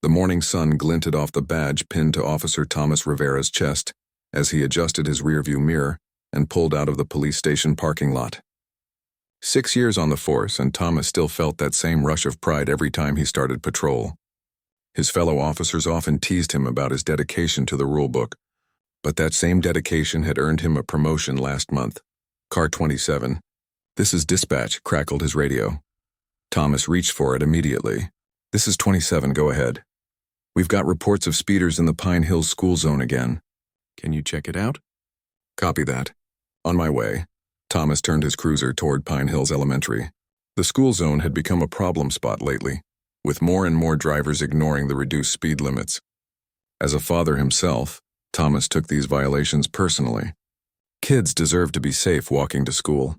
The morning sun glinted off the badge pinned to Officer Thomas Rivera's chest as he adjusted his rearview mirror and pulled out of the police station parking lot. 6 years on the force, and Thomas still felt that same rush of pride every time he started patrol. His fellow officers often teased him about his dedication to the rulebook, but that same dedication had earned him a promotion last month. Car 27. "This is dispatch," crackled his radio. Thomas reached for it immediately. "This is 27, go ahead. We've got reports of speeders in the Pine Hills school zone again. Can you check it out?" "Copy that. On my way." Thomas turned his cruiser toward Pine Hills Elementary. The school zone had become a problem spot lately, with more and more drivers ignoring the reduced speed limits. As a father himself, Thomas took these violations personally. Kids deserve to be safe walking to school.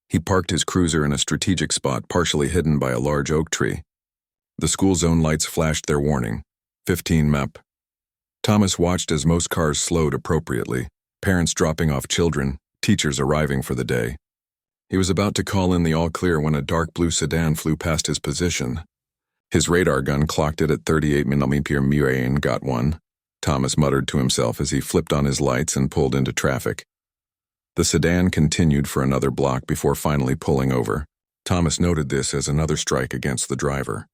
He parked his cruiser in a strategic spot partially hidden by a large oak tree. The school zone lights flashed their warning, 15 map. Thomas watched as most cars slowed appropriately, parents dropping off children, teachers arriving for the day. He was about to call in the all-clear when a dark blue sedan flew past his position. His radar gun clocked it at 38mm and got one, Thomas muttered to himself as he flipped on his lights and pulled into traffic. The sedan continued for another block before finally pulling over. Thomas noted this as another strike against the driver.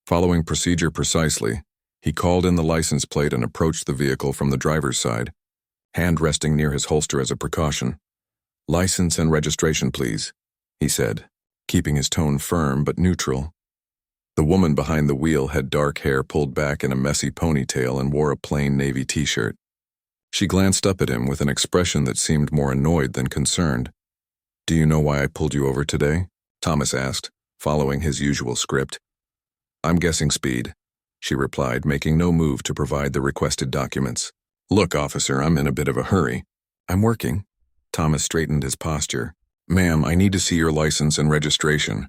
Following procedure precisely, he called in the license plate and approached the vehicle from the driver's side, hand resting near his holster as a precaution. "License and registration, please," he said, keeping his tone firm but neutral. The woman behind the wheel had dark hair pulled back in a messy ponytail and wore a plain navy t-shirt. She glanced up at him with an expression that seemed more annoyed than concerned. "Do you know why I pulled you over today?" Thomas asked, following his usual script. "I'm guessing speed," she replied, making no move to provide the requested documents. "Look, officer, I'm in a bit of a hurry." "I'm working." Thomas straightened his posture. "Ma'am, I need to see your license and registration.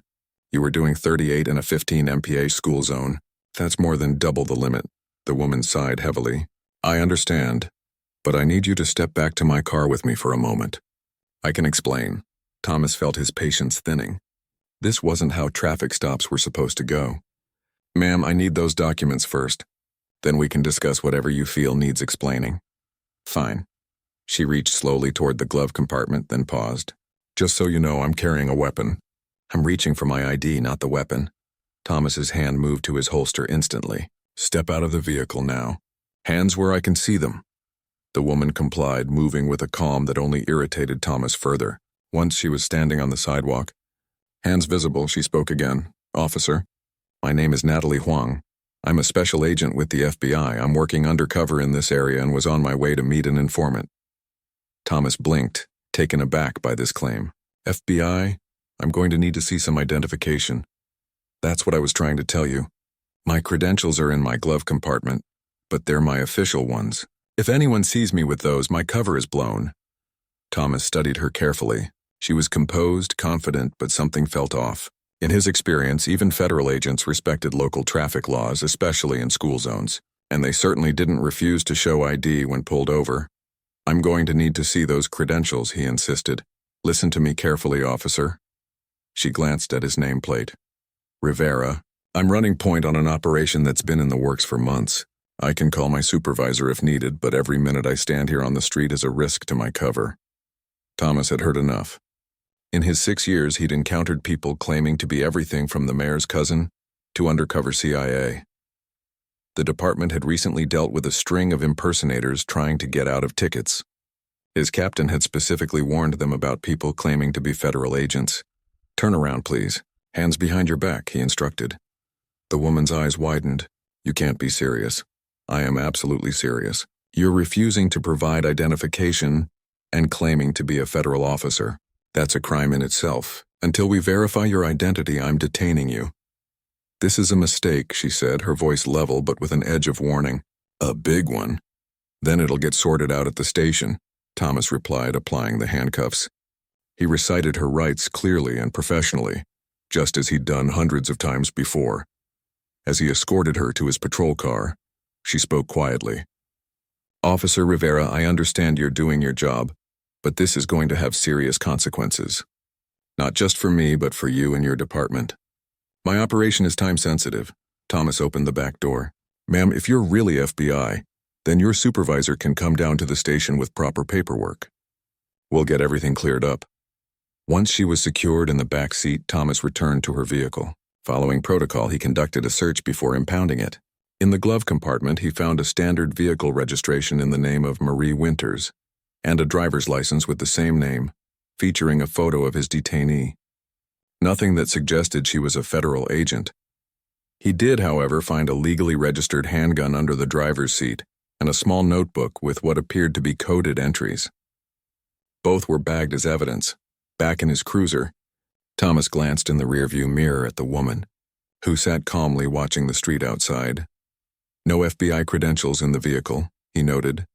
You were doing 38 in a 15 MPA school zone. That's more than double the limit." The woman sighed heavily. "I understand, but I need you to step back to my car with me for a moment. I can explain." Thomas felt his patience thinning. This wasn't how traffic stops were supposed to go. "Ma'am, I need those documents first. Then we can discuss whatever you feel needs explaining." "Fine." She reached slowly toward the glove compartment, then paused. "Just so you know, I'm carrying a weapon." "I'm reaching for my ID, not the weapon." Thomas's hand moved to his holster instantly. "Step out of the vehicle now. Hands where I can see them." The woman complied, moving with a calm that only irritated Thomas further. Once she was standing on the sidewalk. Hands visible, she spoke again. "Officer, my name is Natalie Huang. I'm a special agent with the FBI. I'm working undercover in this area and was on my way to meet an informant." Thomas blinked, taken aback by this claim. "FBI? I'm going to need to see some identification." "That's what I was trying to tell you. My credentials are in my glove compartment, but they're my official ones. If anyone sees me with those, my cover is blown." Thomas studied her carefully. She was composed, confident, but something felt off. In his experience, even federal agents respected local traffic laws, especially in school zones, and they certainly didn't refuse to show ID when pulled over. "I'm going to need to see those credentials," he insisted. "Listen to me carefully, officer." She glanced at his nameplate. "Rivera. I'm running point on an operation that's been in the works for months. I can call my supervisor if needed, but every minute I stand here on the street is a risk to my cover." Thomas had heard enough. In his 6 years, he'd encountered people claiming to be everything from the mayor's cousin to undercover CIA. The department had recently dealt with a string of impersonators trying to get out of tickets. His captain had specifically warned them about people claiming to be federal agents. "Turn around, please. Hands behind your back," he instructed. The woman's eyes widened. "You can't be serious." "I am absolutely serious. You're refusing to provide identification and claiming to be a federal officer. That's a crime in itself. Until we verify your identity, I'm detaining you." "This is a mistake," she said, her voice level but with an edge of warning. "A big one." "Then it'll get sorted out at the station," Thomas replied, applying the handcuffs. He recited her rights clearly and professionally, just as he'd done hundreds of times before. As he escorted her to his patrol car, she spoke quietly. "Officer Rivera, I understand you're doing your job, but this is going to have serious consequences. Not just for me, but for you and your department. My operation is time-sensitive." Thomas opened the back door. Ma'am, if you're really FBI, then your supervisor can come down to the station with proper paperwork. We'll get everything cleared up. Once she was secured in the back seat, Thomas returned to her vehicle. Following protocol, he conducted a search before impounding it. In the glove compartment, he found a standard vehicle registration in the name of Marie Winters and a driver's license with the same name, featuring a photo of his detainee. Nothing that suggested she was a federal agent. He did, however, find a legally registered handgun under the driver's seat and a small notebook with what appeared to be coded entries. Both were bagged as evidence. Back in his cruiser, Thomas glanced in the rearview mirror at the woman, who sat calmly watching the street outside. No FBI credentials in the vehicle, he noted.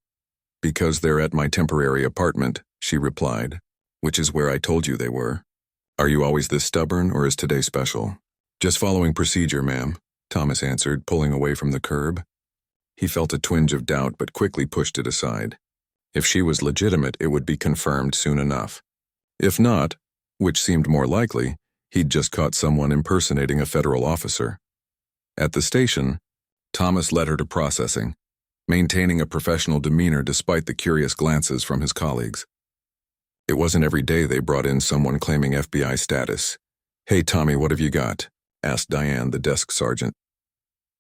Because they're at my temporary apartment, she replied, which is where I told you they were. Are you always this stubborn, or is today special? Just following procedure, ma'am, Thomas answered, pulling away from the curb. He felt a twinge of doubt but quickly pushed it aside. If she was legitimate, it would be confirmed soon enough. If not, which seemed more likely, he'd just caught someone impersonating a federal officer. At the station, Thomas led her to processing, maintaining a professional demeanor despite the curious glances from his colleagues. It wasn't every day they brought in someone claiming FBI status. Hey, Tommy, what have you got? Asked Diane, the desk sergeant.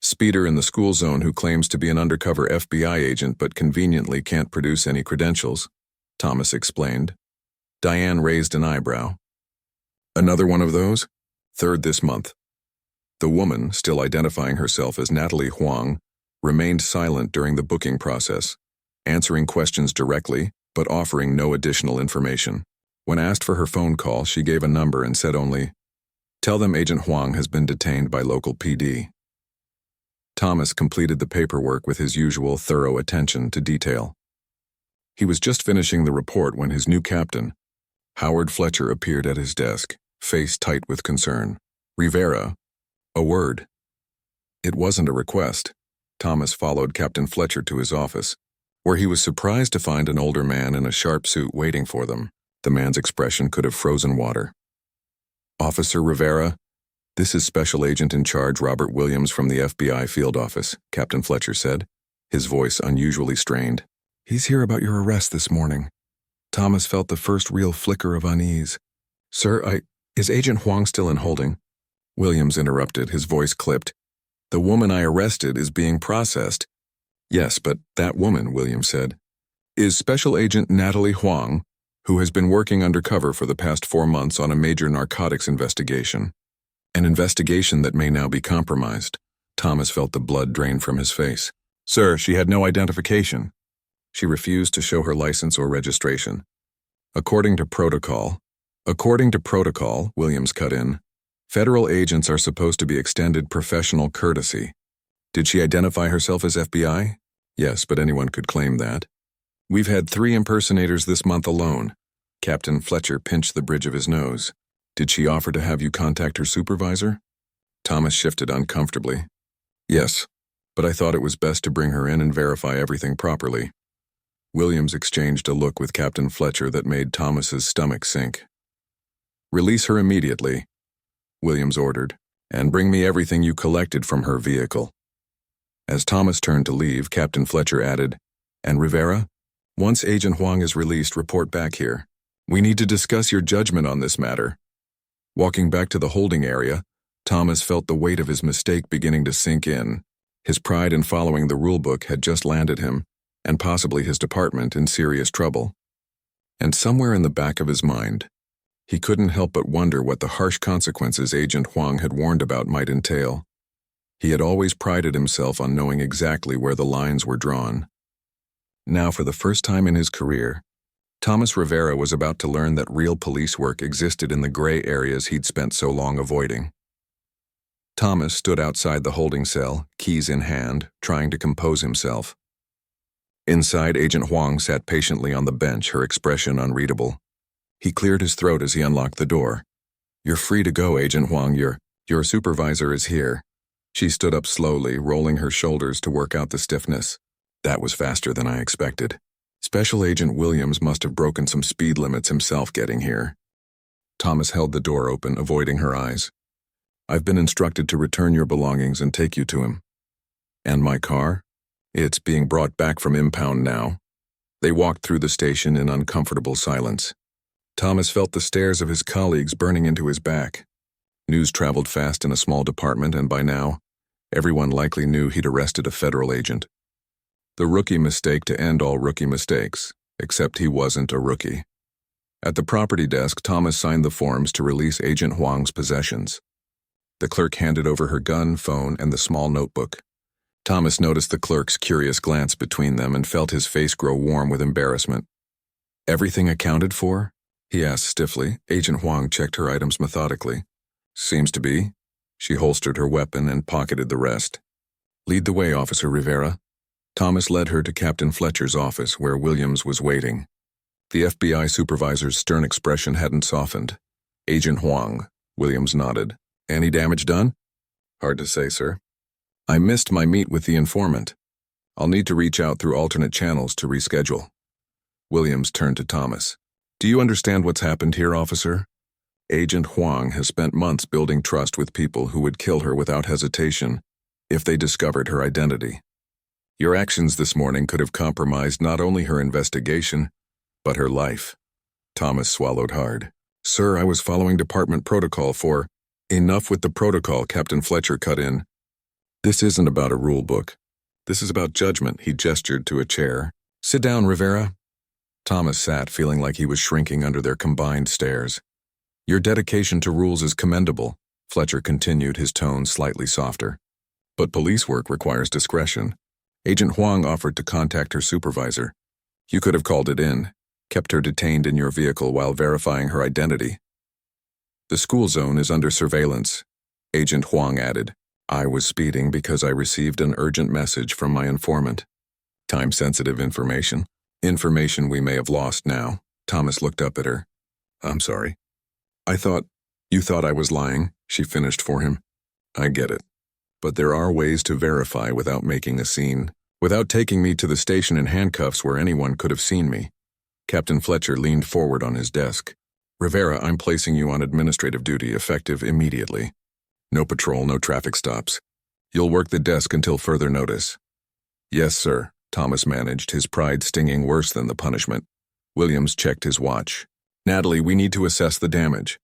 Speeder in the school zone who claims to be an undercover FBI agent but conveniently can't produce any credentials, Thomas explained. Diane raised an eyebrow. Another one of those? Third this month. The woman, still identifying herself as Natalie Huang, remained silent during the booking process, answering questions directly but offering no additional information. When asked for her phone call, she gave a number and said only, "Tell them Agent Huang has been detained by local PD." Thomas completed the paperwork with his usual thorough attention to detail. He was just finishing the report when his new captain, Howard Fletcher, appeared at his desk, face tight with concern. "Rivera, a word." It wasn't a request. Thomas followed Captain Fletcher to his office, where he was surprised to find an older man in a sharp suit waiting for them. The man's expression could have frozen water. "Officer Rivera, this is Special Agent in Charge Robert Williams from the FBI field office," Captain Fletcher said, his voice unusually strained. "He's here about your arrest this morning." Thomas felt the first real flicker of unease. "Sir, is Agent Huang still in holding?" Williams interrupted, his voice clipped. "The woman I arrested is being processed." "Yes, but that woman," Williams said, "is Special Agent Natalie Huang, who has been working undercover for the past 4 months on a major narcotics investigation. An investigation that may now be compromised." Thomas felt the blood drain from his face. "Sir, she had no identification. She refused to show her license or registration. According to protocol, Williams cut in, federal agents are supposed to be extended professional courtesy. Did she identify herself as FBI? Yes, but anyone could claim that. We've had 3 impersonators this month alone." Captain Fletcher pinched the bridge of his nose. "Did she offer to have you contact her supervisor?" Thomas shifted uncomfortably. "Yes, but I thought it was best to bring her in and verify everything properly." Williams exchanged a look with Captain Fletcher that made Thomas's stomach sink. "Release her immediately," Williams ordered, "and bring me everything you collected from her vehicle." As Thomas turned to leave, Captain Fletcher added, "And Rivera, once Agent Huang is released, report back here. We need to discuss your judgment on this matter." Walking back to the holding area, Thomas felt the weight of his mistake beginning to sink in. His pride in following the rulebook had just landed him, and possibly his department, in serious trouble. And somewhere in the back of his mind, he couldn't help but wonder what the harsh consequences Agent Huang had warned about might entail. He had always prided himself on knowing exactly where the lines were drawn. Now, for the first time in his career, Thomas Rivera was about to learn that real police work existed in the gray areas he'd spent so long avoiding. Thomas stood outside the holding cell, keys in hand, trying to compose himself. Inside, Agent Huang sat patiently on the bench, her expression unreadable. He cleared his throat as he unlocked the door. "You're free to go, Agent Huang. Your supervisor is here." She stood up slowly, rolling her shoulders to work out the stiffness. "That was faster than I expected. Special Agent Williams must have broken some speed limits himself getting here." Thomas held the door open, avoiding her eyes. "I've been instructed to return your belongings and take you to him." And my car? It's being brought back from impound now. They walked through the station in uncomfortable silence. Thomas felt the stares of his colleagues burning into his back. News traveled fast in a small department, and by now, everyone likely knew he'd arrested a federal agent. The rookie mistake to end all rookie mistakes, except he wasn't a rookie. At the property desk, Thomas signed the forms to release Agent Huang's possessions. The clerk handed over her gun, phone, and the small notebook. Thomas noticed the clerk's curious glance between them and felt his face grow warm with embarrassment. "Everything accounted for?" he asked stiffly. Agent Huang checked her items methodically. "Seems to be." She holstered her weapon and pocketed the rest. "Lead the way, Officer Rivera." Thomas led her to Captain Fletcher's office, where Williams was waiting. The FBI supervisor's stern expression hadn't softened. "Agent Huang," Williams nodded. "Any damage done?" "Hard to say, sir. I missed my meet with the informant. I'll need to reach out through alternate channels to reschedule." Williams turned to Thomas. "Do you understand what's happened here, officer? Agent Huang has spent months building trust with people who would kill her without hesitation if they discovered her identity. Your actions this morning could have compromised not only her investigation, but her life." Thomas swallowed hard. "Sir, I was following department protocol for—" "Enough with the protocol," Captain Fletcher cut in. "This isn't about a rule book. This is about judgment." He gestured to a chair. "Sit down, Rivera." Thomas sat, feeling like he was shrinking under their combined stares. "Your dedication to rules is commendable," Fletcher continued, his tone slightly softer. "But police work requires discretion. Agent Huang offered to contact her supervisor. You could have called it in, kept her detained in your vehicle while verifying her identity. The school zone is under surveillance," Agent Huang added. "I was speeding because I received an urgent message from my informant. Time-sensitive information. Information we may have lost now." Thomas looked up at her. "I'm sorry. You thought I was lying," she finished for him. "I get it. But there are ways to verify without making a scene, without taking me to the station in handcuffs where anyone could have seen me." Captain Fletcher leaned forward on his desk. "Rivera, I'm placing you on administrative duty, effective immediately. No patrol, no traffic stops. You'll work the desk until further notice." "Yes, sir," Thomas managed, his pride stinging worse than the punishment. Williams checked his watch. "Natalie, we need to assess the damage.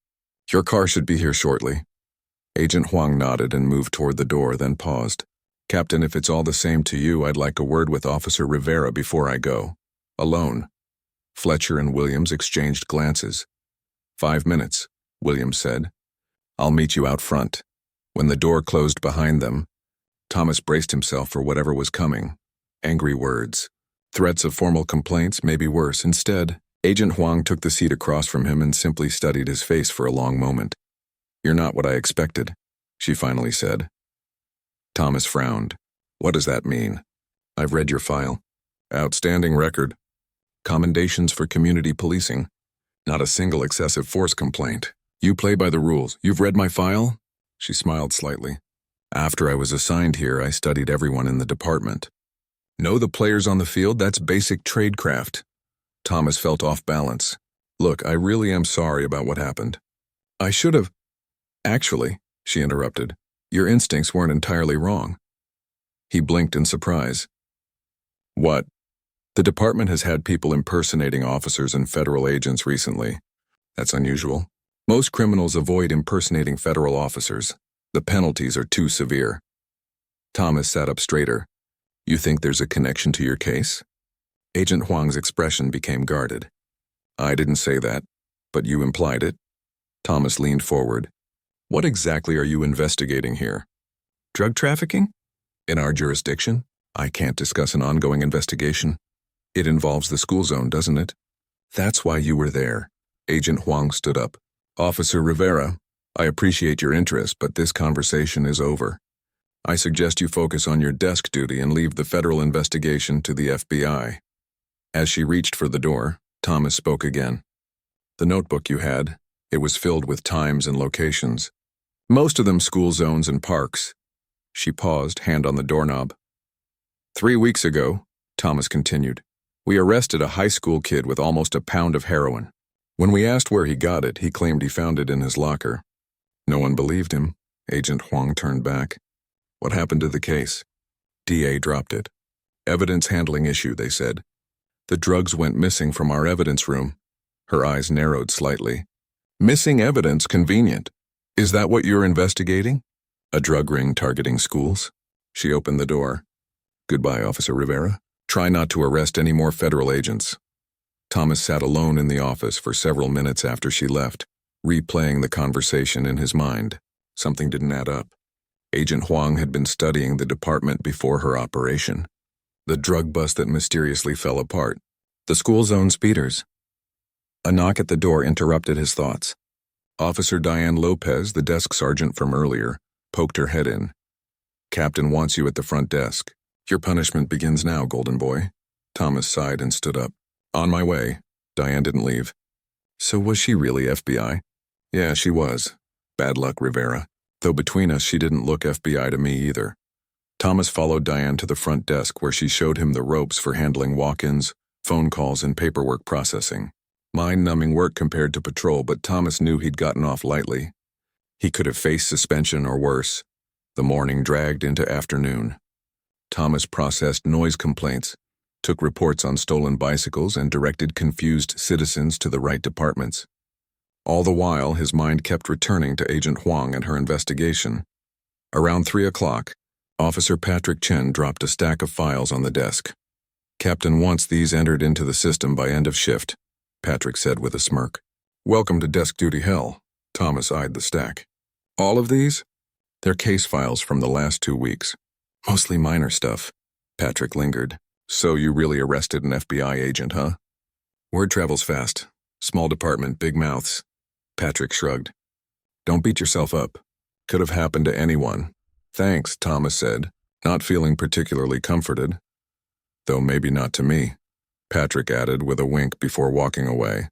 Your car should be here shortly." Agent Huang nodded and moved toward the door, then paused. "Captain, if it's all the same to you, I'd like a word with Officer Rivera before I go. Alone." Fletcher and Williams exchanged glances. 5 minutes, Williams said. "I'll meet you out front." When the door closed behind them, Thomas braced himself for whatever was coming. Angry words. Threats of formal complaints, maybe worse. Instead, Agent Huang took the seat across from him and simply studied his face for a long moment. "You're not what I expected," she finally said. Thomas frowned. "What does that mean?" "I've read your file. Outstanding record. Commendations for community policing. Not a single excessive force complaint. You play by the rules. You've read my file?" She smiled slightly. "After I was assigned here, I studied everyone in the department. Know the players on the field? That's basic tradecraft." Thomas felt off balance. "Look, I really am sorry about what happened. I should have—" "Actually," she interrupted, "your instincts weren't entirely wrong." He blinked in surprise. "What?" "The department has had people impersonating officers and federal agents recently. That's unusual. Most criminals avoid impersonating federal officers. The penalties are too severe." Thomas sat up straighter. "You think there's a connection to your case?" Agent Huang's expression became guarded. "I didn't say that, but you implied it." Thomas leaned forward. "What exactly are you investigating here? Drug trafficking? In our jurisdiction? I can't discuss an ongoing investigation. It involves the school zone, doesn't it?" "That's why you were there." Agent Huang stood up. "Officer Rivera, I appreciate your interest, but this conversation is over. I suggest you focus on your desk duty and leave the federal investigation to the FBI." As she reached for the door, Thomas spoke again. "The notebook you had, it was filled with times and locations. Most of them school zones and parks." She paused, hand on the doorknob. 3 weeks ago, Thomas continued, we arrested a high school kid with almost a pound of heroin. When we asked where he got it, he claimed he found it in his locker. No one believed him. Agent Huang turned back. "What happened to the case?" DA dropped it. Evidence handling issue, they said. The drugs went missing from our evidence room. Her eyes narrowed slightly. Missing evidence, convenient. Is that what you're investigating? A drug ring targeting schools? She opened the door. Goodbye, Officer Rivera. Try not to arrest any more federal agents. Thomas sat alone in the office for several minutes after she left, replaying the conversation in his mind. Something didn't add up. Agent Huang had been studying the department before her operation. The drug bust that mysteriously fell apart. The school zone speeders. A knock at the door interrupted his thoughts. Officer Diane Lopez, the desk sergeant from earlier, poked her head in. Captain wants you at the front desk. Your punishment begins now, golden boy. Thomas sighed and stood up. On my way. Diane didn't leave. So was she really FBI? Yeah, she was. Bad luck, Rivera. Though between us, she didn't look FBI to me either. Thomas followed Diane to the front desk where she showed him the ropes for handling walk-ins, phone calls, and paperwork processing. Mind-numbing work compared to patrol, but Thomas knew he'd gotten off lightly. He could have faced suspension or worse. The morning dragged into afternoon. Thomas processed noise complaints, took reports on stolen bicycles, and directed confused citizens to the right departments. All the while, his mind kept returning to Agent Huang and her investigation. Around 3 o'clock, Officer Patrick Chen dropped a stack of files on the desk. Captain wants these entered into the system by end of shift, Patrick said with a smirk. Welcome to desk duty hell. Thomas eyed the stack. All of these? They're case files from the last 2 weeks. Mostly minor stuff. Patrick lingered. So you really arrested an FBI agent, huh? Word travels fast. Small department, big mouths. Patrick shrugged. Don't beat yourself up. Could have happened to anyone. Thanks, Thomas said, not feeling particularly comforted. Though maybe not to me, Patrick added with a wink before walking away.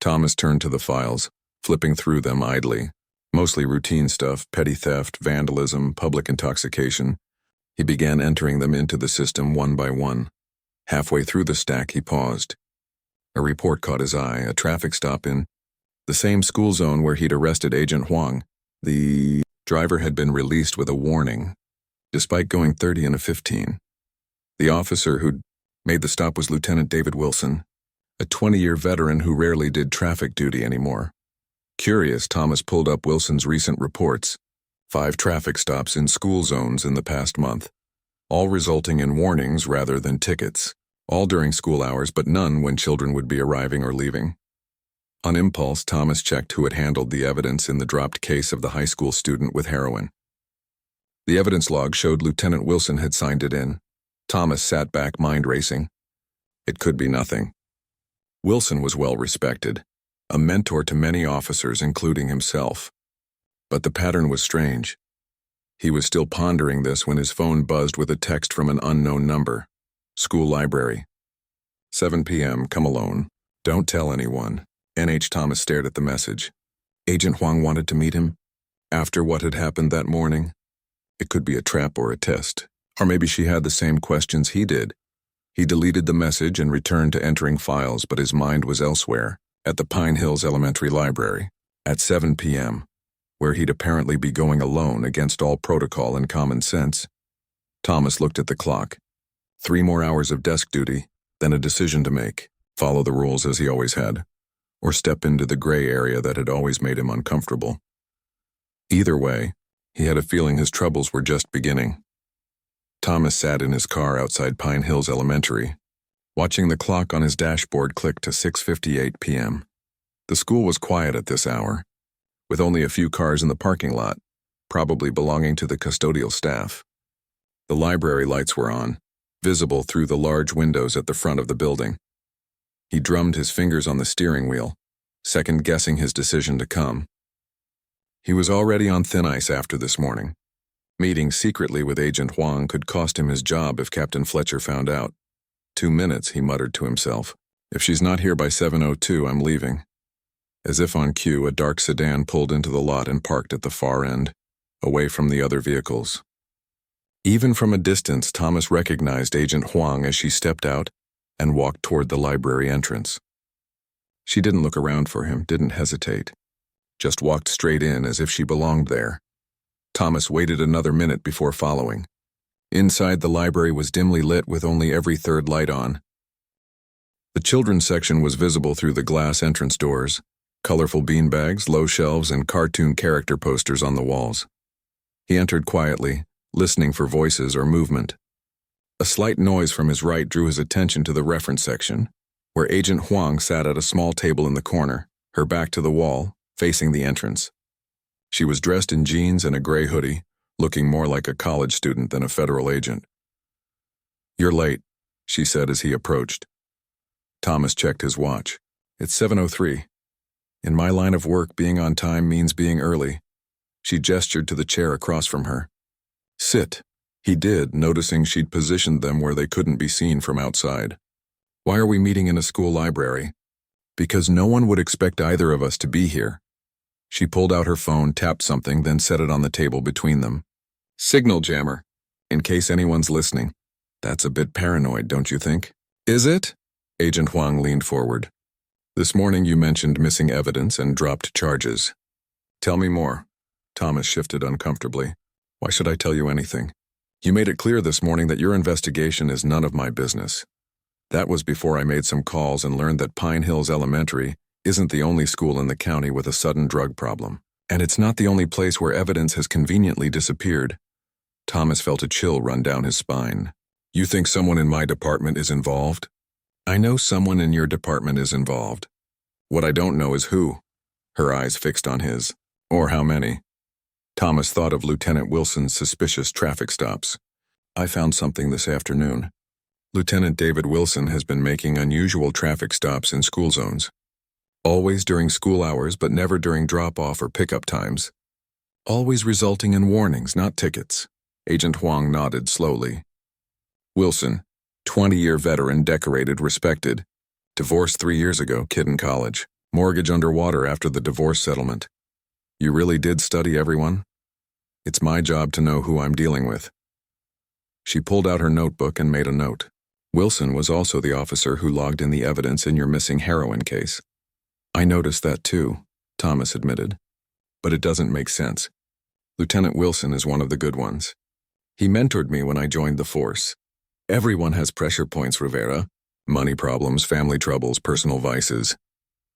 Thomas turned to the files, flipping through them idly. Mostly routine stuff, petty theft, vandalism, public intoxication. He began entering them into the system one by one. Halfway through the stack, he paused. A report caught his eye, a traffic stop in the same school zone where he'd arrested Agent Huang. The driver had been released with a warning, despite going 30 and a 15. The officer who'd made the stop was Lieutenant David Wilson, a 20-year veteran who rarely did traffic duty anymore. Curious, Thomas pulled up Wilson's recent reports. 5 traffic stops in school zones in the past month, all resulting in warnings rather than tickets, all during school hours but none when children would be arriving or leaving. On impulse, Thomas checked who had handled the evidence in the dropped case of the high school student with heroin. The evidence log showed Lieutenant Wilson had signed it in. Thomas sat back, mind racing. It could be nothing. Wilson was well respected, a mentor to many officers, including himself. But the pattern was strange. He was still pondering this when his phone buzzed with a text from an unknown number. School library. 7 p.m., come alone. Don't tell anyone. NH Thomas stared at the message. Agent Huang wanted to meet him? After what had happened that morning? It could be a trap or a test. Or maybe she had the same questions he did. He deleted the message and returned to entering files, but his mind was elsewhere, at the Pine Hills Elementary Library, at 7 p.m., where he'd apparently be going alone against all protocol and common sense. Thomas looked at the clock. 3 more hours of desk duty, then a decision to make, follow the rules as he always had, or step into the gray area that had always made him uncomfortable. Either way, he had a feeling his troubles were just beginning. Thomas sat in his car outside Pine Hills Elementary, watching the clock on his dashboard click to 6:58 p.m. The school was quiet at this hour, with only a few cars in the parking lot, probably belonging to the custodial staff. The library lights were on, visible through the large windows at the front of the building. He drummed his fingers on the steering wheel, second-guessing his decision to come. He was already on thin ice after this morning. Meeting secretly with Agent Huang could cost him his job if Captain Fletcher found out. 2 minutes, he muttered to himself. If she's not here by 7:02, I'm leaving. As if on cue, a dark sedan pulled into the lot and parked at the far end, away from the other vehicles. Even from a distance, Thomas recognized Agent Huang as she stepped out and walked toward the library entrance. She didn't look around for him, didn't hesitate, just walked straight in as if she belonged there. Thomas waited another minute before following. Inside, the library was dimly lit with only every third light on. The children's section was visible through the glass entrance doors, colorful beanbags, low shelves, and cartoon character posters on the walls. He entered quietly, listening for voices or movement. A slight noise from his right drew his attention to the reference section, where Agent Huang sat at a small table in the corner, her back to the wall, facing the entrance. She was dressed in jeans and a gray hoodie, looking more like a college student than a federal agent. "You're late," she said as he approached. Thomas checked his watch. "It's 7:03. In my line of work, being on time means being early." She gestured to the chair across from her. "Sit." He did, noticing she'd positioned them where they couldn't be seen from outside. "Why are we meeting in a school library?" "Because no one would expect either of us to be here." She pulled out her phone, tapped something, then set it on the table between them. "Signal jammer, in case anyone's listening." "That's a bit paranoid, don't you think?" "Is it?" Agent Huang leaned forward. "This morning you mentioned missing evidence and dropped charges. Tell me more." Thomas shifted uncomfortably. "Why should I tell you anything? You made it clear this morning that your investigation is none of my business. That was before I made some calls and learned that Pine Hills Elementary isn't the only school in the county with a sudden drug problem. And it's not the only place where evidence has conveniently disappeared." Thomas felt a chill run down his spine. "You think someone in my department is involved?" "I know someone in your department is involved. What I don't know is who." Her eyes fixed on his. "Or how many." Thomas thought of Lieutenant Wilson's suspicious traffic stops. "I found something this afternoon. Lieutenant David Wilson has been making unusual traffic stops in school zones. Always during school hours, but never during drop-off or pickup times. Always resulting in warnings, not tickets." Agent Huang nodded slowly. "Wilson, 20-year veteran, decorated, respected. Divorced 3 years ago, kid in college. Mortgage underwater after the divorce settlement. You really did study everyone? It's my job to know who I'm dealing with." She pulled out her notebook and made a note. "Wilson was also the officer who logged in the evidence in your missing heroin case." "I noticed that too," Thomas admitted. "But it doesn't make sense. Lieutenant Wilson is one of the good ones. He mentored me when I joined the force. Everyone has pressure points, Rivera. Money problems, family troubles, personal vices."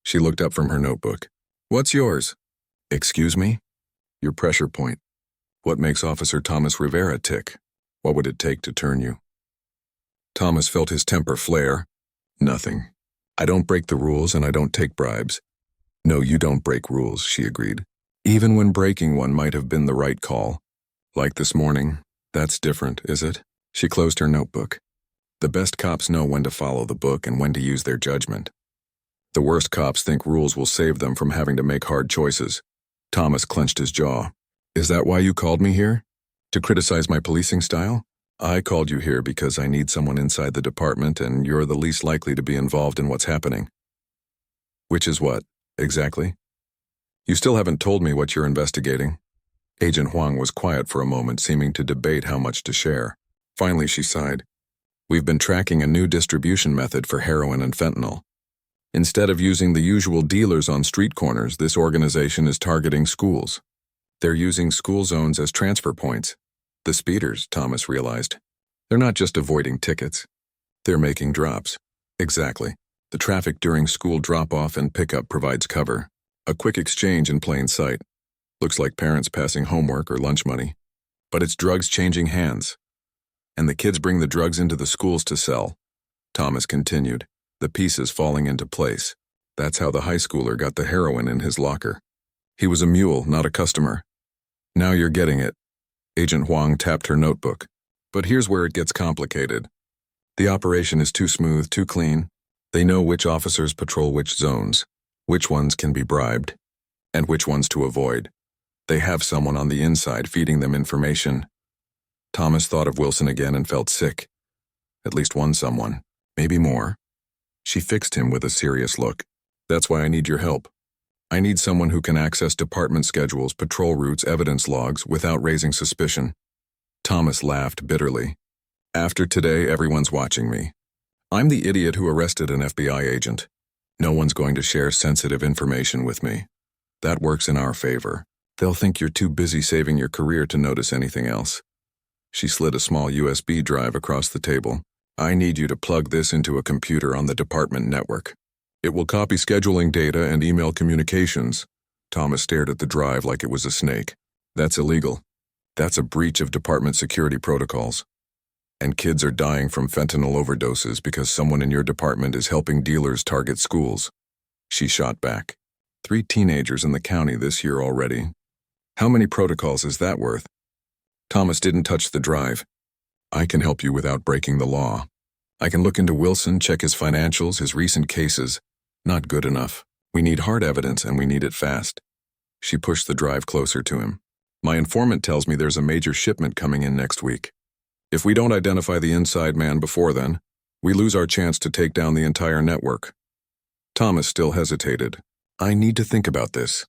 She looked up from her notebook. "What's yours?" "Excuse me?" "Your pressure point. What makes Officer Thomas Rivera tick? What would it take to turn you?" Thomas felt his temper flare. "Nothing. I don't break the rules and I don't take bribes." "No, you don't break rules," she agreed. "Even when breaking one might have been the right call. Like this morning, that's different, is it?" She closed her notebook. "The best cops know when to follow the book and when to use their judgment. The worst cops think rules will save them from having to make hard choices." Thomas clenched his jaw. "Is that why you called me here? To criticize my policing style?" "I called you here because I need someone inside the department and you're the least likely to be involved in what's happening." "Which is what, exactly?" "You still haven't told me what you're investigating." Agent Huang was quiet for a moment, seeming to debate how much to share. Finally, she sighed. "We've been tracking a new distribution method for heroin and fentanyl. Instead of using the usual dealers on street corners, this organization is targeting schools. They're using school zones as transfer points. The speeders," Thomas realized. "They're not just avoiding tickets. They're making drops." "Exactly. The traffic during school drop-off and pickup provides cover. A quick exchange in plain sight. Looks like parents passing homework or lunch money. But it's drugs changing hands. And the kids bring the drugs into the schools to sell." Thomas continued, the pieces falling into place. "That's how the high schooler got the heroin in his locker. He was a mule, not a customer." "Now you're getting it." Agent Huang tapped her notebook. "But here's where it gets complicated. The operation is too smooth, too clean. They know which officers patrol which zones, which ones can be bribed, and which ones to avoid. They have someone on the inside feeding them information." Thomas thought of Wilson again and felt sick. At least one someone, maybe more. She fixed him with a serious look. "That's why I need your help. I need someone who can access department schedules, patrol routes, evidence logs without raising suspicion." Thomas laughed bitterly. "After today, everyone's watching me. I'm the idiot who arrested an FBI agent. No one's going to share sensitive information with me. That works in our favor. They'll think you're too busy saving your career to notice anything else." She slid a small USB drive across the table. I need you to plug this into a computer on the department network. It will copy scheduling data and email communications. Thomas stared at the drive like it was a snake. That's illegal. That's a breach of department security protocols. And kids are dying from fentanyl overdoses because someone in your department is helping dealers target schools. She shot back. 3 teenagers in the county this year already. How many protocols is that worth? Thomas didn't touch the drive. I can help you without breaking the law. I can look into Wilson, check his financials, his recent cases. Not good enough. We need hard evidence and we need it fast. She pushed the drive closer to him. My informant tells me there's a major shipment coming in next week. If we don't identify the inside man before then, we lose our chance to take down the entire network. Thomas still hesitated. I need to think about this.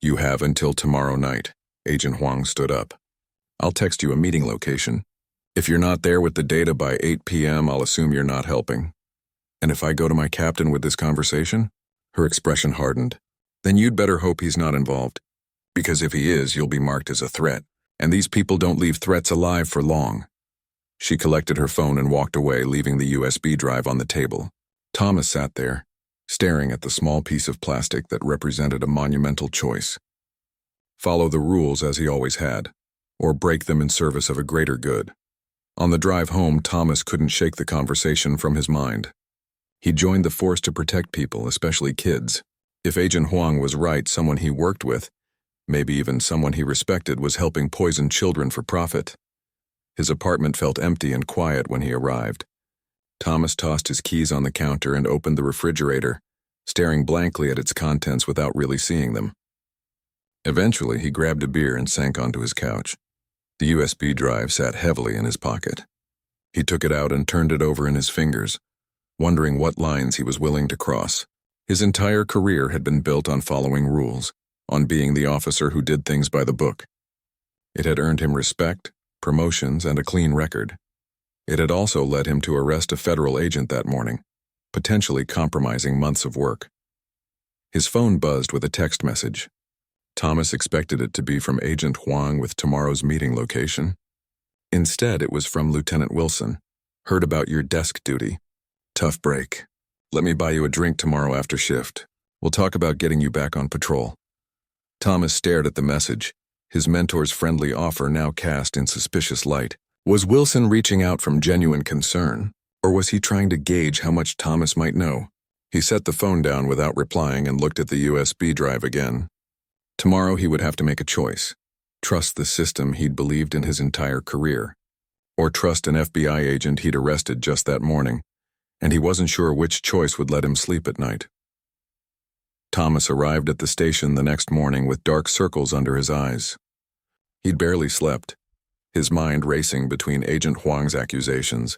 You have until tomorrow night. Agent Huang stood up. I'll text you a meeting location. If you're not there with the data by 8 p.m., I'll assume you're not helping. And if I go to my captain with this conversation? Her expression hardened. Then you'd better hope he's not involved. Because if he is, you'll be marked as a threat. And these people don't leave threats alive for long. She collected her phone and walked away, leaving the USB drive on the table. Thomas sat there, staring at the small piece of plastic that represented a monumental choice. Follow the rules as he always had, or break them in service of a greater good. On the drive home, Thomas couldn't shake the conversation from his mind. He joined the force to protect people, especially kids. If Agent Huang was right, someone he worked with, maybe even someone he respected, was helping poison children for profit. His apartment felt empty and quiet when he arrived. Thomas tossed his keys on the counter and opened the refrigerator, staring blankly at its contents without really seeing them. Eventually, he grabbed a beer and sank onto his couch. The USB drive sat heavily in his pocket. He took it out and turned it over in his fingers, wondering what lines he was willing to cross. His entire career had been built on following rules, on being the officer who did things by the book. It had earned him respect, promotions, and a clean record. It had also led him to arrest a federal agent that morning, potentially compromising months of work. His phone buzzed with a text message. Thomas expected it to be from Agent Huang with tomorrow's meeting location. Instead, it was from Lieutenant Wilson. Heard about your desk duty. Tough break. Let me buy you a drink tomorrow after shift. We'll talk about getting you back on patrol. Thomas stared at the message, his mentor's friendly offer now cast in suspicious light. Was Wilson reaching out from genuine concern, or was he trying to gauge how much Thomas might know? He set the phone down without replying and looked at the USB drive again. Tomorrow he would have to make a choice. Trust the system he'd believed in his entire career, or trust an FBI agent he'd arrested just that morning, and he wasn't sure which choice would let him sleep at night. Thomas arrived at the station the next morning with dark circles under his eyes. He'd barely slept, his mind racing between Agent Huang's accusations,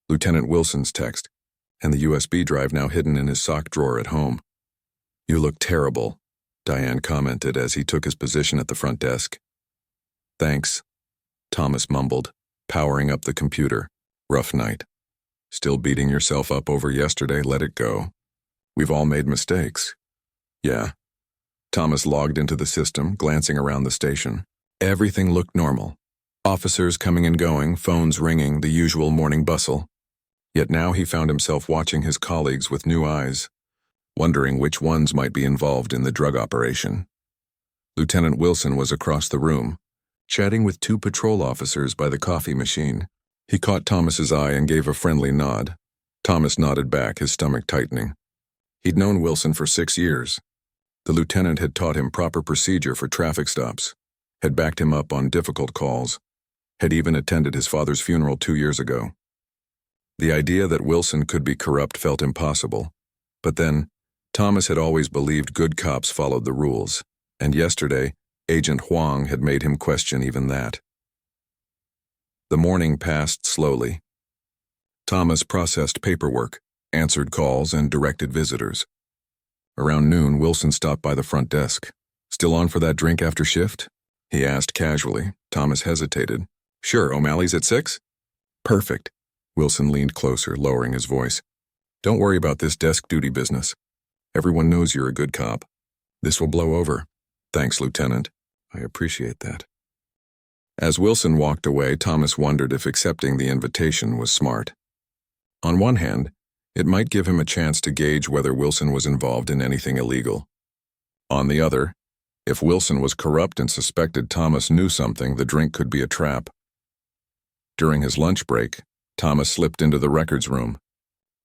Lieutenant Wilson's text, and the USB drive now hidden in his sock drawer at home. You look terrible, Diane commented as he took his position at the front desk. Thanks, Thomas mumbled, powering up the computer. Rough night. Still beating yourself up over yesterday? Let it go. We've all made mistakes. Yeah. Thomas logged into the system, glancing around the station. Everything looked normal. Officers coming and going, phones ringing, the usual morning bustle. Yet now he found himself watching his colleagues with new eyes, wondering which ones might be involved in the drug operation. Lieutenant Wilson was across the room, chatting with 2 patrol officers by the coffee machine. He caught Thomas's eye and gave a friendly nod. Thomas nodded back, his stomach tightening. He'd known Wilson for 6 years. The lieutenant had taught him proper procedure for traffic stops, had backed him up on difficult calls, had even attended his father's funeral 2 years ago. The idea that Wilson could be corrupt felt impossible, but then, Thomas had always believed good cops followed the rules, and yesterday, Agent Huang had made him question even that. The morning passed slowly. Thomas processed paperwork, answered calls, and directed visitors. Around noon, Wilson stopped by the front desk. Still on for that drink after shift? He asked casually. Thomas hesitated. Sure, O'Malley's at 6? Perfect. Wilson leaned closer, lowering his voice. Don't worry about this desk duty business. Everyone knows you're a good cop. This will blow over. Thanks, Lieutenant. I appreciate that. As Wilson walked away, Thomas wondered if accepting the invitation was smart. On one hand, it might give him a chance to gauge whether Wilson was involved in anything illegal. On the other, if Wilson was corrupt and suspected Thomas knew something, the drink could be a trap. During his lunch break, Thomas slipped into the records room.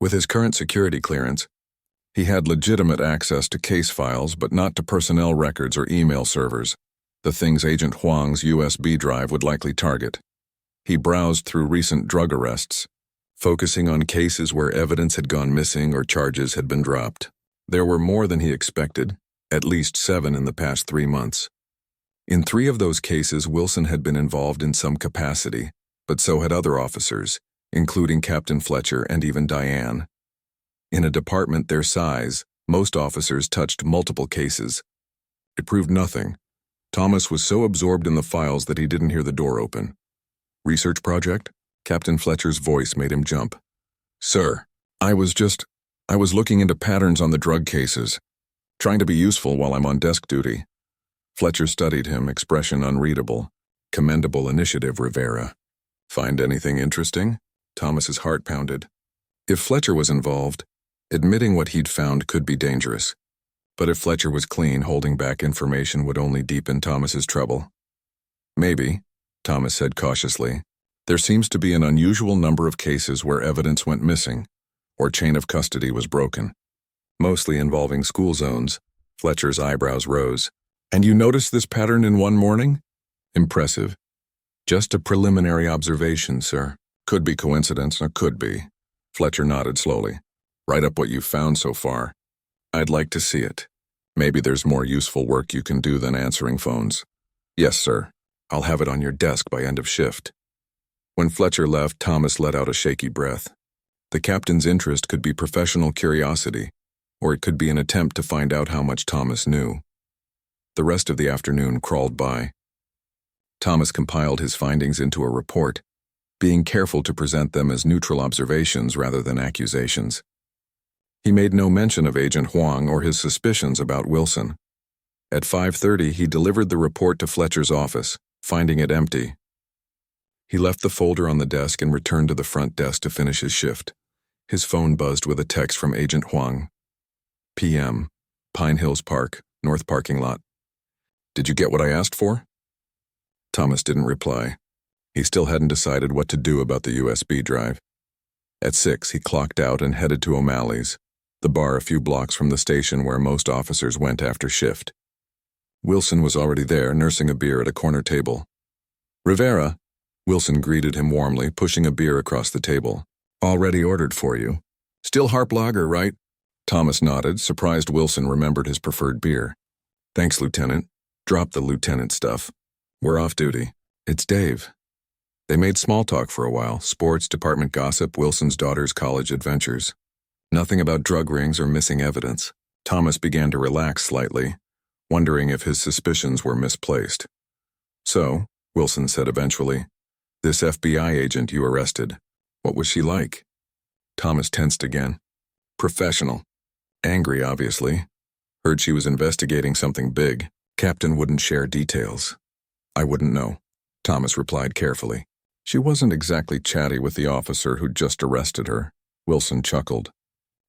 With his current security clearance, he had legitimate access to case files, but not to personnel records or email servers, the things Agent Huang's USB drive would likely target. He browsed through recent drug arrests, focusing on cases where evidence had gone missing or charges had been dropped. There were more than he expected, at least 7 in the past 3 months. In 3 of those cases, Wilson had been involved in some capacity, but so had other officers, including Captain Fletcher and even Diane. In a department their size, most officers touched multiple cases. It proved nothing. Thomas was so absorbed in the files that he didn't hear the door open. "Research project?" Captain Fletcher's voice made him jump. "Sir, I was looking into patterns on the drug cases, trying to be useful while I'm on desk duty." Fletcher studied him, expression unreadable. "Commendable initiative, Rivera." "Find anything interesting?" Thomas's heart pounded. If Fletcher was involved, admitting what he'd found could be dangerous. But if Fletcher was clean, holding back information would only deepen Thomas's trouble. "Maybe," Thomas said cautiously. "There seems to be an unusual number of cases where evidence went missing, or chain of custody was broken. Mostly involving school zones." Fletcher's eyebrows rose. "And you noticed this pattern in one morning?" "Impressive. Just a preliminary observation, sir. Could be coincidence, or could be." Fletcher nodded slowly. "Write up what you've found so far. I'd like to see it. Maybe there's more useful work you can do than answering phones." "Yes, sir. I'll have it on your desk by end of shift." When Fletcher left, Thomas let out a shaky breath. The captain's interest could be professional curiosity, or it could be an attempt to find out how much Thomas knew. The rest of the afternoon crawled by. Thomas compiled his findings into a report, being careful to present them as neutral observations rather than accusations. He made no mention of Agent Huang or his suspicions about Wilson. At 5:30, he delivered the report to Fletcher's office, finding it empty. He left the folder on the desk and returned to the front desk to finish his shift. His phone buzzed with a text from Agent Huang. "PM, Pine Hills Park, North Parking Lot. Did you get what I asked for?" Thomas didn't reply. He still hadn't decided what to do about the USB drive. At 6, he clocked out and headed to O'Malley's, the bar a few blocks from the station where most officers went after shift. Wilson was already there, nursing a beer at a corner table. "Rivera," Wilson greeted him warmly, pushing a beer across the table. "Already ordered for you. Still Harp Lager, right?" Thomas nodded, surprised Wilson remembered his preferred beer. "Thanks, Lieutenant." "Drop the lieutenant stuff. We're off duty. It's Dave." They made small talk for a while, sports, department gossip, Wilson's daughter's college adventures. Nothing about drug rings or missing evidence. Thomas began to relax slightly, wondering if his suspicions were misplaced. "So," Wilson said eventually, "this FBI agent you arrested, what was she like?" Thomas tensed again. "Professional. Angry, obviously. Heard she was investigating something big. Captain wouldn't share details." "I wouldn't know," Thomas replied carefully. "She wasn't exactly chatty with the officer who'd just arrested her." Wilson chuckled.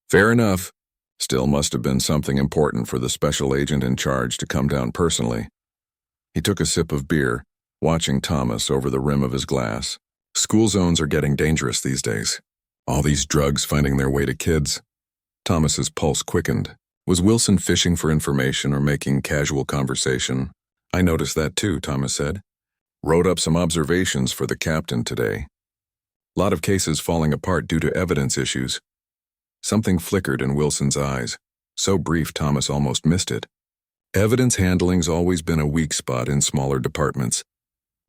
"Fair enough. Still must have been something important for the special agent in charge to come down personally." He took a sip of beer, watching Thomas over the rim of his glass. "School zones are getting dangerous these days. All these drugs finding their way to kids." Thomas's pulse quickened. Was Wilson fishing for information or making casual conversation? "I noticed that too," Thomas said. "Wrote up some observations for the captain today. Lot of cases falling apart due to evidence issues." Something flickered in Wilson's eyes, so brief Thomas almost missed it. Evidence handling's always been a weak spot in smaller departments.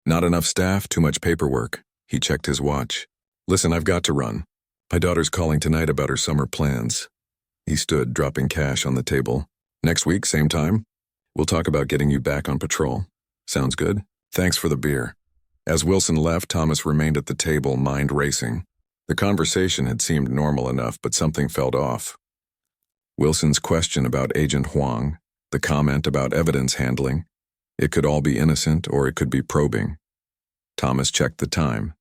Not enough staff, too much paperwork. He checked his watch. "Listen, I've got to run. My daughter's calling tonight about her summer plans." He stood, dropping cash on the table. "Next week, same time? We'll talk about getting you back on patrol." "Sounds good. Thanks for the beer." As Wilson left, Thomas remained at the table, mind racing. The conversation had seemed normal enough, but something felt off. Wilson's question about Agent Huang, the comment about evidence handling. It could all be innocent, or it could be probing. Thomas checked the time.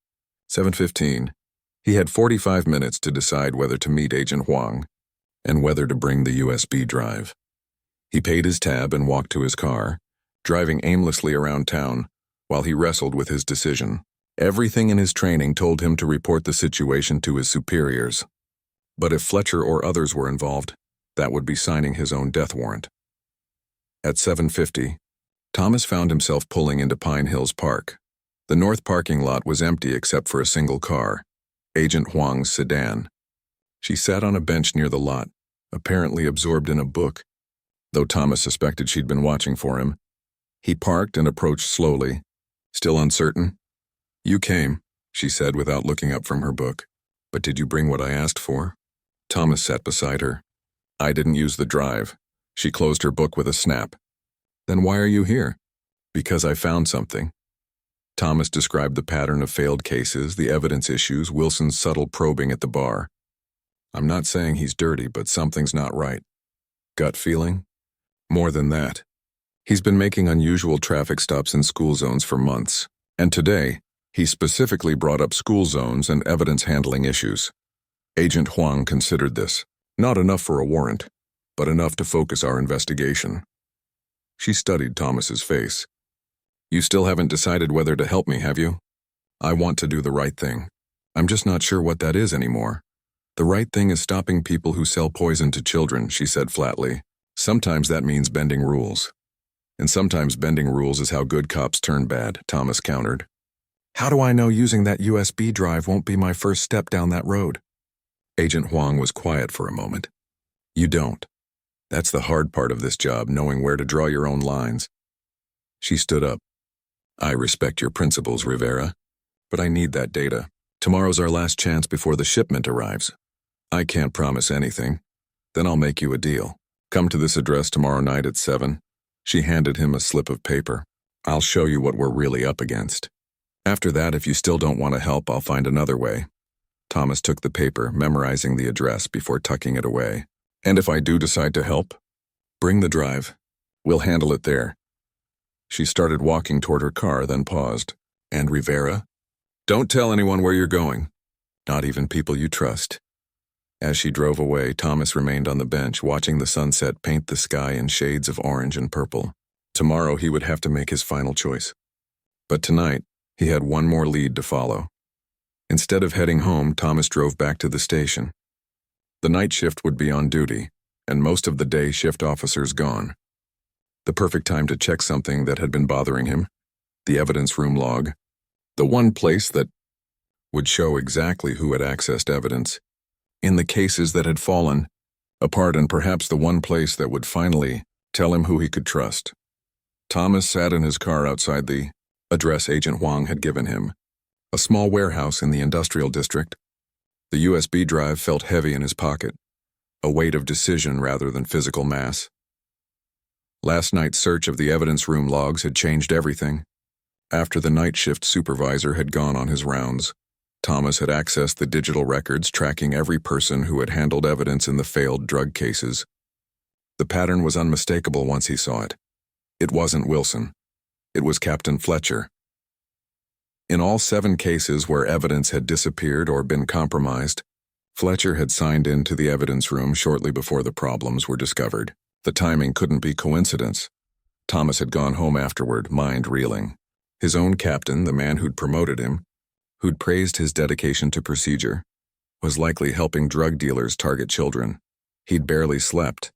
7:15. He had 45 minutes to decide whether to meet Agent Huang and whether to bring the USB drive. He paid his tab and walked to his car, driving aimlessly around town while he wrestled with his decision. Everything in his training told him to report the situation to his superiors. But if Fletcher or others were involved, that would be signing his own death warrant. At 7:50, Thomas found himself pulling into Pine Hills Park. The north parking lot was empty except for a single car, Agent Huang's sedan. She sat on a bench near the lot, apparently absorbed in a book, though Thomas suspected she'd been watching for him. He parked and approached slowly, still uncertain. "You came," she said without looking up from her book. "But did you bring what I asked for?" Thomas sat beside her. "I didn't use the drive." She closed her book with a snap. "Then why are you here?" "Because I found something." Thomas described the pattern of failed cases, the evidence issues, Wilson's subtle probing at the bar. "I'm not saying he's dirty, but something's not right." "Gut feeling?" "More than that. He's been making unusual traffic stops in school zones for months, and today, he specifically brought up school zones and evidence handling issues. Agent Huang considered this, not enough for a warrant, but enough to focus our investigation." She studied Thomas's face. "You still haven't decided whether to help me, have you?" "I want to do the right thing. I'm just not sure what that is anymore." "The right thing is stopping people who sell poison to children," she said flatly. "Sometimes that means bending rules. And sometimes bending rules is how good cops turn bad," Thomas countered. "How do I know using that USB drive won't be my first step down that road?" Agent Huang was quiet for a moment. "You don't. That's the hard part of this job, knowing where to draw your own lines." She stood up. "I respect your principles, Rivera, but I need that data. Tomorrow's our last chance before the shipment arrives. I can't promise anything. Then I'll make you a deal. Come to this address tomorrow night at 7. She handed him a slip of paper. "I'll show you what we're really up against. After that, if you still don't want to help, I'll find another way." Thomas took the paper, memorizing the address before tucking it away. "And if I do decide to help, bring the drive. We'll handle it there." She started walking toward her car, then paused. "And Rivera? Don't tell anyone where you're going. Not even people you trust." As she drove away, Thomas remained on the bench, watching the sunset paint the sky in shades of orange and purple. Tomorrow he would have to make his final choice. But tonight, he had one more lead to follow. Instead of heading home, Thomas drove back to the station. The night shift would be on duty, and most of the day shift officers gone. The perfect time to check something that had been bothering him, the evidence room log, the one place that would show exactly who had accessed evidence, in the cases that had fallen apart, and perhaps the one place that would finally tell him who he could trust. Thomas sat in his car outside the address Agent Huang had given him, a small warehouse in the industrial district. The USB drive felt heavy in his pocket, a weight of decision rather than physical mass. Last night's search of the evidence room logs had changed everything. After the night shift supervisor had gone on his rounds, Thomas had accessed the digital records tracking every person who had handled evidence in the failed drug cases. The pattern was unmistakable once he saw it. It wasn't Wilson. It was Captain Fletcher. In all 7 cases where evidence had disappeared or been compromised, Fletcher had signed into the evidence room shortly before the problems were discovered. The timing couldn't be coincidence. Thomas had gone home afterward, mind reeling. His own captain, the man who'd promoted him, who'd praised his dedication to procedure, was likely helping drug dealers target children. He'd barely slept,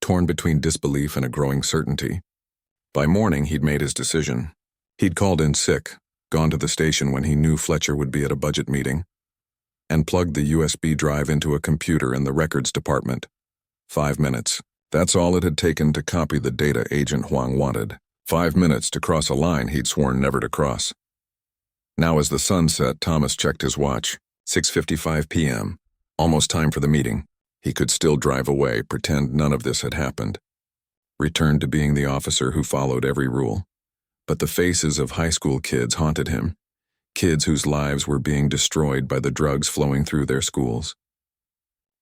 torn between disbelief and a growing certainty. By morning, he'd made his decision. He'd called in sick, gone to the station when he knew Fletcher would be at a budget meeting, and plugged the USB drive into a computer in the records department. 5 minutes. That's all it had taken to copy the data Agent Huang wanted. 5 minutes to cross a line he'd sworn never to cross. Now as the sun set, Thomas checked his watch. 6:55 p.m. Almost time for the meeting. He could still drive away, pretend none of this had happened. Returned to being the officer who followed every rule. But the faces of high school kids haunted him. Kids whose lives were being destroyed by the drugs flowing through their schools.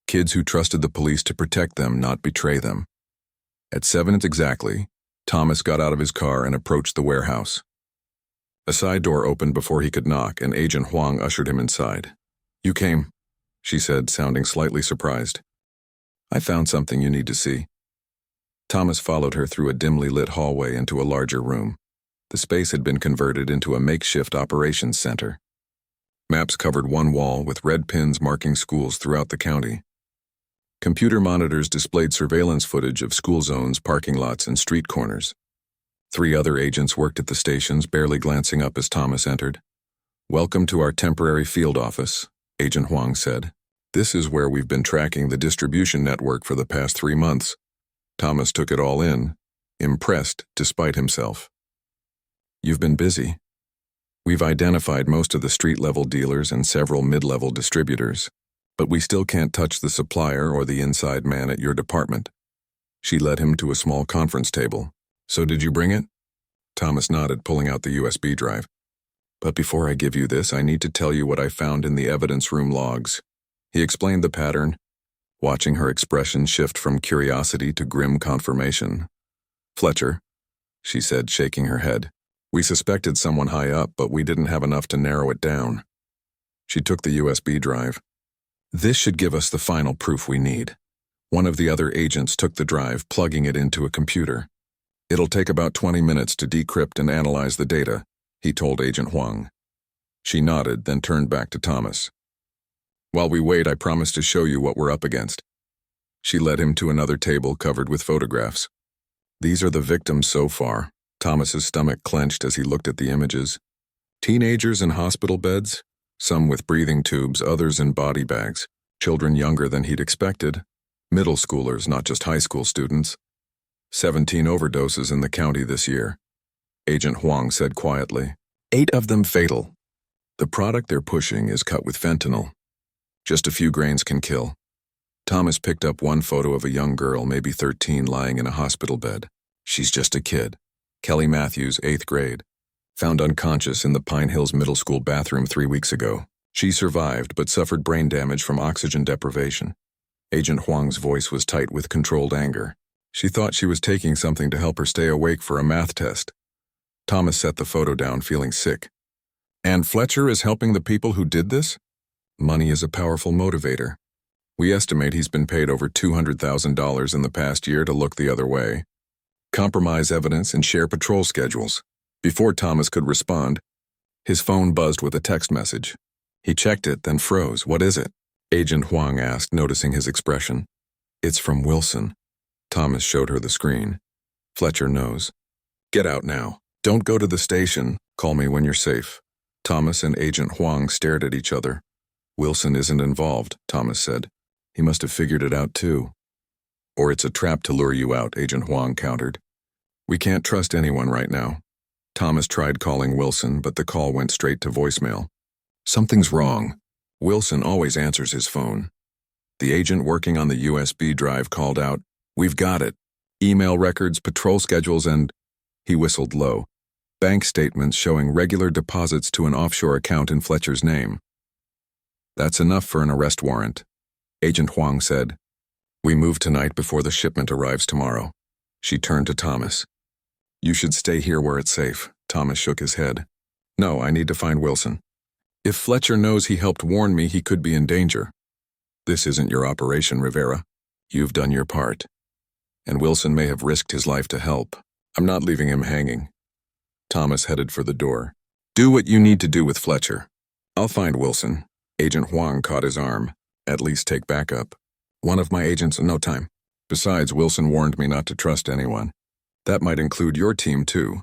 Kids who trusted the police to protect them, not betray them. At 7 exactly, Thomas got out of his car and approached the warehouse. A side door opened before he could knock, and Agent Huang ushered him inside. "You came," she said, sounding slightly surprised. "I found something you need to see." Thomas followed her through a dimly lit hallway into a larger room. The space had been converted into a makeshift operations center. Maps covered one wall with red pins marking schools throughout the county. Computer monitors displayed surveillance footage of school zones, parking lots, and street corners. 3 other agents worked at the stations, barely glancing up as Thomas entered. "Welcome to our temporary field office," Agent Huang said. "This is where we've been tracking the distribution network for the past 3 months." Thomas took it all in, impressed despite himself. "You've been busy. We've identified most of the street-level dealers and several mid-level distributors, but we still can't touch the supplier or the inside man at your department." She led him to a small conference table. "So did you bring it?" Thomas nodded, pulling out the USB drive. "But before I give you this, I need to tell you what I found in the evidence room logs." He explained the pattern, watching her expression shift from curiosity to grim confirmation. "Fletcher," she said, shaking her head. "We suspected someone high up, but we didn't have enough to narrow it down." She took the USB drive. "This should give us the final proof we need." One of the other agents took the drive, plugging it into a computer. "It'll take about 20 minutes to decrypt and analyze the data," he told Agent Huang. She nodded, then turned back to Thomas. "While we wait, I promise to show you what we're up against." She led him to another table covered with photographs. "These are the victims so far." Thomas's stomach clenched as he looked at the images. Teenagers in hospital beds, some with breathing tubes, others in body bags. Children younger than he'd expected. Middle schoolers, not just high school students. 17 overdoses in the county this year, Agent Huang said quietly. 8 of them fatal. The product they're pushing is cut with fentanyl. Just a few grains can kill. Thomas picked up one photo of a young girl, maybe 13, lying in a hospital bed. She's just a kid. Kelly Matthews, 8th grade. Found unconscious in the Pine Hills Middle School bathroom 3 weeks ago. She survived but suffered brain damage from oxygen deprivation. Agent Huang's voice was tight with controlled anger. She thought she was taking something to help her stay awake for a math test. Thomas set the photo down, feeling sick. "And Fletcher is helping the people who did this?" "Money is a powerful motivator. We estimate he's been paid over $200,000 in the past year to look the other way, compromise evidence, and share patrol schedules." Before Thomas could respond, his phone buzzed with a text message. He checked it, then froze. "What is it?" Agent Huang asked, noticing his expression. "It's from Wilson." Thomas showed her the screen. "Fletcher knows. Get out now. Don't go to the station. Call me when you're safe." Thomas and Agent Huang stared at each other. "Wilson isn't involved," Thomas said. "He must have figured it out too." "Or it's a trap to lure you out," Agent Huang countered. "We can't trust anyone right now." Thomas tried calling Wilson, but the call went straight to voicemail. "Something's wrong." Wilson always answers his phone. The agent working on the USB drive called out, "We've got it. Email records, patrol schedules, and—" He whistled low. "Bank statements showing regular deposits to an offshore account in Fletcher's name." "That's enough for an arrest warrant," Agent Huang said. "We move tonight before the shipment arrives tomorrow." She turned to Thomas. "You should stay here where it's safe." Thomas shook his head. "No, I need to find Wilson. If Fletcher knows he helped warn me, he could be in danger. This isn't your operation, Rivera. You've done your part. And Wilson may have risked his life to help. I'm not leaving him hanging." Thomas headed for the door. "Do what you need to do with Fletcher. I'll find Wilson." Agent Huang caught his arm. "At least take backup. One of my agents in no time. Besides, Wilson warned me not to trust anyone. That might include your team, too."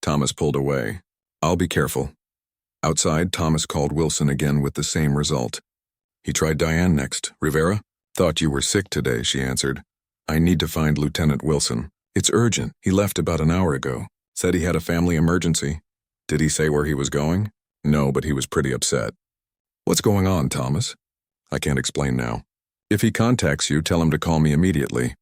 Thomas pulled away. "I'll be careful." Outside, Thomas called Wilson again with the same result. He tried Diane next. "Rivera? Thought you were sick today," she answered. "I need to find Lieutenant Wilson. It's urgent. He left about an hour ago. Said he had a family emergency." "Did he say where he was going?" "No, but he was pretty upset." "What's going on, Thomas?" "I can't explain now. If he contacts you, tell him to call me immediately."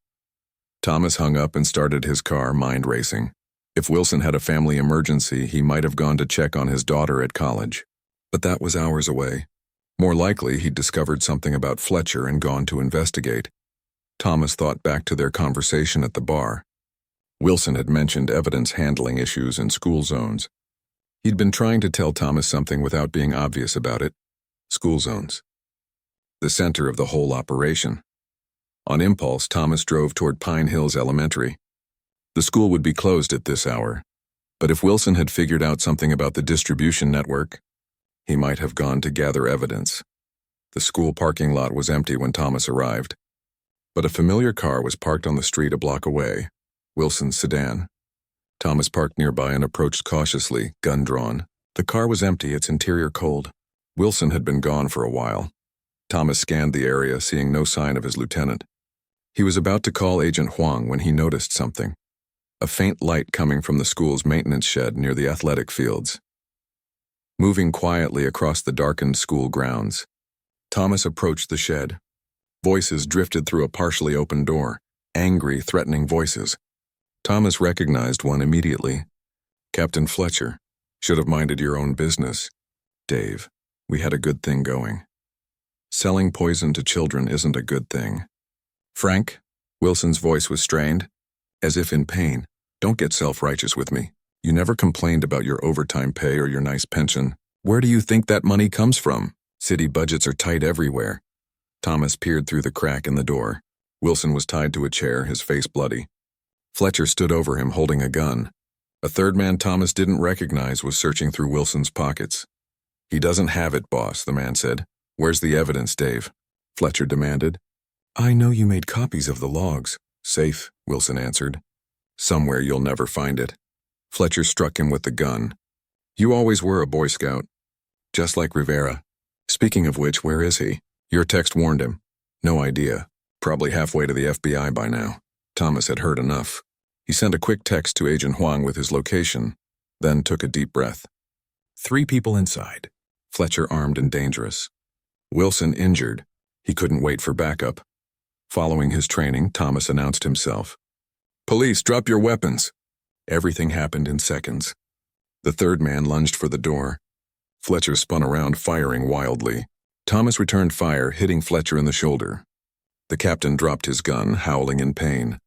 Thomas hung up and started his car, mind racing. If Wilson had a family emergency, he might have gone to check on his daughter at college. But that was hours away. More likely, he'd discovered something about Fletcher and gone to investigate. Thomas thought back to their conversation at the bar. Wilson had mentioned evidence handling issues in school zones. He'd been trying to tell Thomas something without being obvious about it. School zones. The center of the whole operation. On impulse, Thomas drove toward Pine Hills Elementary. The school would be closed at this hour, but if Wilson had figured out something about the distribution network, he might have gone to gather evidence. The school parking lot was empty when Thomas arrived, but a familiar car was parked on the street a block away, Wilson's sedan. Thomas parked nearby and approached cautiously, gun drawn. The car was empty, its interior cold. Wilson had been gone for a while. Thomas scanned the area, seeing no sign of his lieutenant. He was about to call Agent Huang when he noticed something. A faint light coming from the school's maintenance shed near the athletic fields. Moving quietly across the darkened school grounds, Thomas approached the shed. Voices drifted through a partially open door, angry, threatening voices. Thomas recognized one immediately. Captain Fletcher. Should have minded your own business. Dave, we had a good thing going. Selling poison to children isn't a good thing. Frank, Wilson's voice was strained, as if in pain. Don't get self-righteous with me. You never complained about your overtime pay or your nice pension. Where do you think that money comes from? City budgets are tight everywhere. Thomas peered through the crack in the door. Wilson was tied to a chair, his face bloody. Fletcher stood over him holding a gun. A third man Thomas didn't recognize was searching through Wilson's pockets. He doesn't have it, boss, the man said. Where's the evidence, Dave? Fletcher demanded. I know you made copies of the logs. Safe, Wilson answered. Somewhere you'll never find it. Fletcher struck him with the gun. You always were a Boy Scout. Just like Rivera. Speaking of which, where is he? Your text warned him. No idea. Probably halfway to the FBI by now. Thomas had heard enough. He sent a quick text to Agent Huang with his location, then took a deep breath. 3 people inside. Fletcher armed and dangerous. Wilson injured. He couldn't wait for backup. Following his training, Thomas announced himself. Police, drop your weapons. Everything happened in seconds. The third man lunged for the door. Fletcher spun around, firing wildly. Thomas returned fire, hitting Fletcher in the shoulder. The captain dropped his gun, howling in pain.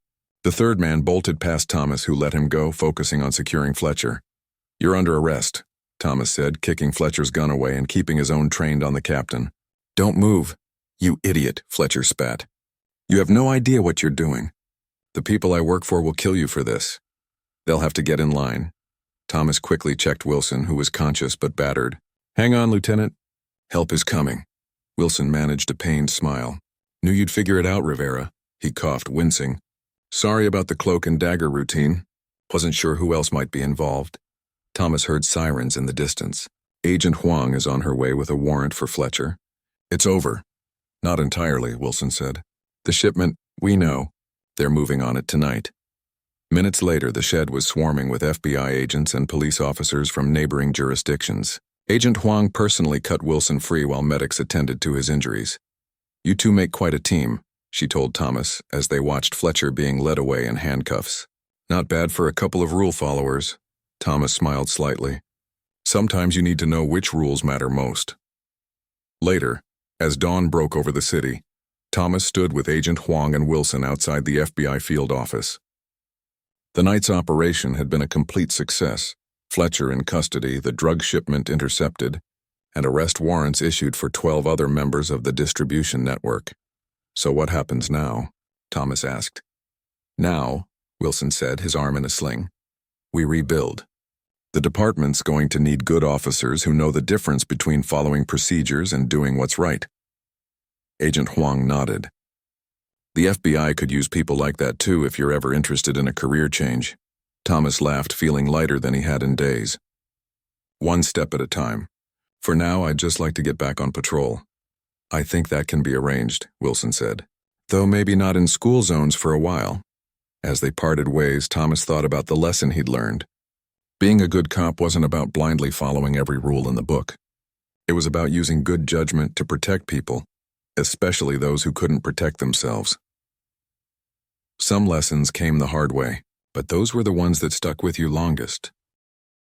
The third man bolted past Thomas, who let him go, focusing on securing Fletcher. You're under arrest, Thomas said, kicking Fletcher's gun away and keeping his own trained on the captain. Don't move. You idiot, Fletcher spat. You have no idea what you're doing. The people I work for will kill you for this. They'll have to get in line. Thomas quickly checked Wilson, who was conscious but battered. Hang on, Lieutenant. Help is coming. Wilson managed a pained smile. Knew you'd figure it out, Rivera. He coughed, wincing. Sorry about the cloak and dagger routine. Wasn't sure who else might be involved. Thomas heard sirens in the distance. Agent Huang is on her way with a warrant for Fletcher. It's over. Not entirely, Wilson said. The shipment, we know. They're moving on it tonight. Minutes later, the shed was swarming with FBI agents and police officers from neighboring jurisdictions. Agent Huang personally cut Wilson free while medics attended to his injuries. You two make quite a team, she told Thomas as they watched Fletcher being led away in handcuffs. Not bad for a couple of rule followers. Thomas smiled slightly. Sometimes you need to know which rules matter most. Later, as dawn broke over the city, Thomas stood with Agent Huang and Wilson outside the FBI field office. The night's operation had been a complete success. Fletcher in custody, the drug shipment intercepted, and arrest warrants issued for 12 other members of the distribution network. So what happens now? Thomas asked. Now, Wilson said, his arm in a sling. We rebuild. The department's going to need good officers who know the difference between following procedures and doing what's right. Agent Huang nodded. The FBI could use people like that too if you're ever interested in a career change. Thomas laughed, feeling lighter than he had in days. One step at a time. For now, I'd just like to get back on patrol. I think that can be arranged, Wilson said. Though maybe not in school zones for a while. As they parted ways, Thomas thought about the lesson he'd learned. Being a good cop wasn't about blindly following every rule in the book. It was about using good judgment to protect people, especially those who couldn't protect themselves. Some lessons came the hard way, but those were the ones that stuck with you longest.